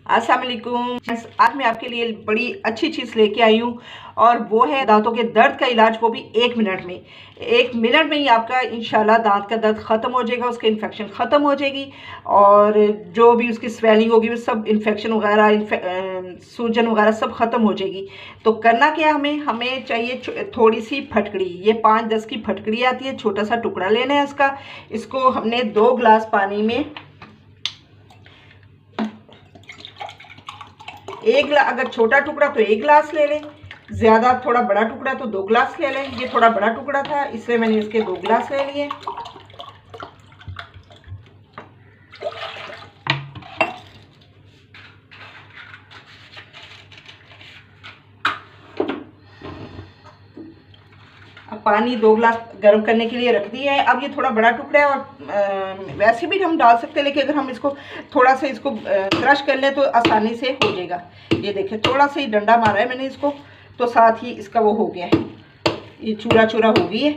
अस्सलाम वालेकुम। आज मैं आपके लिए बड़ी अच्छी चीज़ लेके आई हूँ और वो है दांतों के दर्द का इलाज, वो भी 1 मिनट में। 1 मिनट में ही आपका इंशाल्लाह दांत का दर्द ख़त्म हो जाएगा, उसके इन्फेक्शन ख़त्म हो जाएगी और जो भी उसकी स्वेलिंग होगी वो सब इन्फेक्शन वगैरह सूजन वगैरह सब ख़त्म हो जाएगी। तो करना क्या, हमें चाहिए थोड़ी सी फटकड़ी। ये 5-10 की फटकड़ी आती है, छोटा सा टुकड़ा लेना है इसका। इसको हमने 2 गिलास पानी में अगर छोटा टुकड़ा तो 1 गिलास ले लें, ज़्यादा थोड़ा बड़ा टुकड़ा तो 2 गिलास ले लें। ये थोड़ा बड़ा टुकड़ा था इसलिए मैंने इसके 2 गिलास ले लिए। अब पानी 2 गिलास गर्म करने के लिए रख दिया है। अब ये थोड़ा बड़ा टुकड़ा है और वैसे भी हम डाल सकते हैं, लेकिन अगर हम इसको थोड़ा सा क्रश कर लें तो आसानी से हो जाएगा। ये देखिए थोड़ा सा ही डंडा मारा है मैंने इसको, तो साथ ही इसका वो हो गया है, ये चूरा चूरा हो गई है।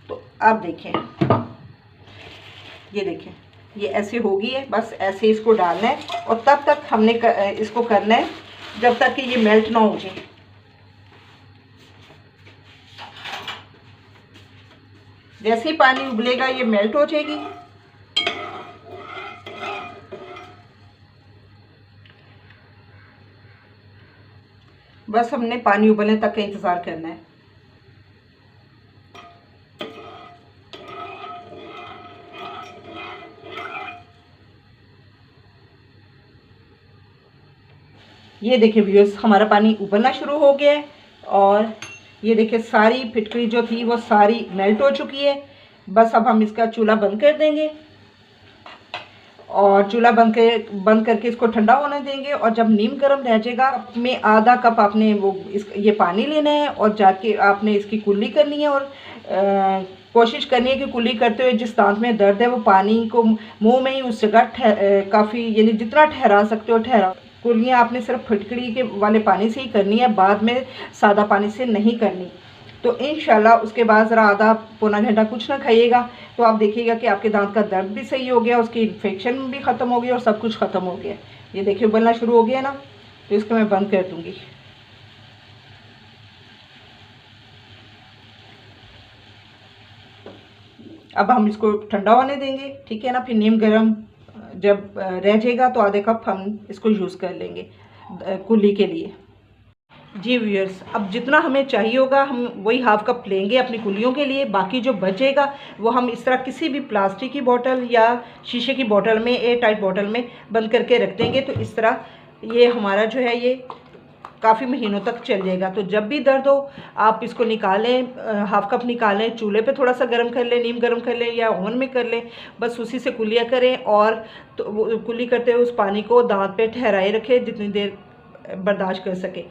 तो अब देखें, ये देखें ये ऐसे हो गई है। बस ऐसे इसको डालना है और तब तक हमने इसको करना है जब तक कि ये मेल्ट ना हो जाए। जैसे ही पानी उबलेगा ये मेल्ट हो जाएगी। बस हमने पानी उबलने तक का इंतज़ार करना है। ये देखिए व्यूअर्स, हमारा पानी उबलना शुरू हो गया है और ये देखिए सारी फिटकरी जो थी वो सारी मेल्ट हो चुकी है। बस अब हम इसका चूल्हा बंद कर देंगे और चूल्हा बंद करके इसको ठंडा होने देंगे। और जब नीम गर्म रह जाएगा, कप में आधा कप आपने ये पानी लेना है और जाके आपने इसकी कुल्ली करनी है और कोशिश करनी है कि कुल्ली करते हुए जिस दांत में दर्द है वो पानी को मुंह में ही उस जगह काफ़ी, यानी जितना ठहरा सकते हो ठहरा। कुल्लियाँ आपने सिर्फ फिटकड़ी के वाले पानी से ही करनी है, बाद में सादा पानी से नहीं करनी। तो इंशाल्लाह उसके बाद ज़रा आधा पौना घंटा कुछ ना खाइएगा तो आप देखिएगा कि आपके दांत का दर्द भी सही हो गया, उसकी इन्फेक्शन भी ख़त्म हो गया और सब कुछ ख़त्म हो गया। ये देखिए उबलना शुरू हो गया ना, तो इसको मैं बंद कर दूँगी। अब हम इसको ठंडा होने देंगे, ठीक है ना। फिर नीम गर्म जब रह जाएगा तो आधे कप हम इसको यूज़ कर लेंगे कुल्ली के लिए। जी व्यूअर्स, अब जितना हमें चाहिए होगा हम वही हाफ कप लेंगे अपनी कुल्लियों के लिए। बाकी जो बचेगा वो हम इस तरह किसी भी प्लास्टिक की बोतल या शीशे की बोतल में, एयर टाइट बोतल में बंद करके रख देंगे। तो इस तरह ये हमारा जो है ये काफ़ी महीनों तक चल जाएगा। तो जब भी दर्द हो आप इसको निकालें, हाफ कप निकालें, चूल्हे पे थोड़ा सा गर्म कर लें, नीम गर्म कर लें या ओवन में कर लें। बस उसी से कुल्लियाँ करें और तो वो कुल्ली करते हुए उस पानी को दांत पे ठहराए रखें जितनी देर बर्दाश्त कर सके।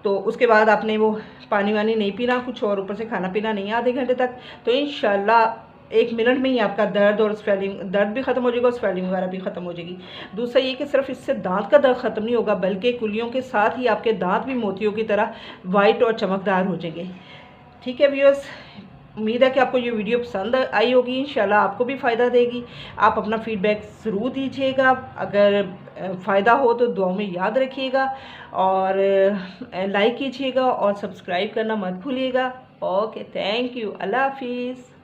तो उसके बाद आपने वो पानी वानी नहीं पीना कुछ, और ऊपर से खाना पीना नहीं आधे घंटे तक। तो इंशाल्लाह 1 मिनट में ही आपका दर्द और दर्द भी ख़त्म हो जाएगा और स्वेलिंग वगैरह भी ख़त्म हो जाएगी। दूसरा ये कि सिर्फ इससे दांत का दर्द ख़त्म नहीं होगा, बल्कि कुल्लियों के साथ ही आपके दांत भी मोतियों की तरह वाइट और चमकदार हो जाएंगे। ठीक है व्यूअर्स, उम्मीद है कि आपको ये वीडियो पसंद आई होगी, इंशाल्लाह आपको भी फ़ायदा देगी। आप अपना फ़ीडबैक ज़रूर दीजिएगा, अगर फ़ायदा हो तो दुआ में याद रखिएगा और लाइक कीजिएगा और सब्सक्राइब करना मत भूलिएगा। ओके, थैंक यू, अल्लाह हाफिज़।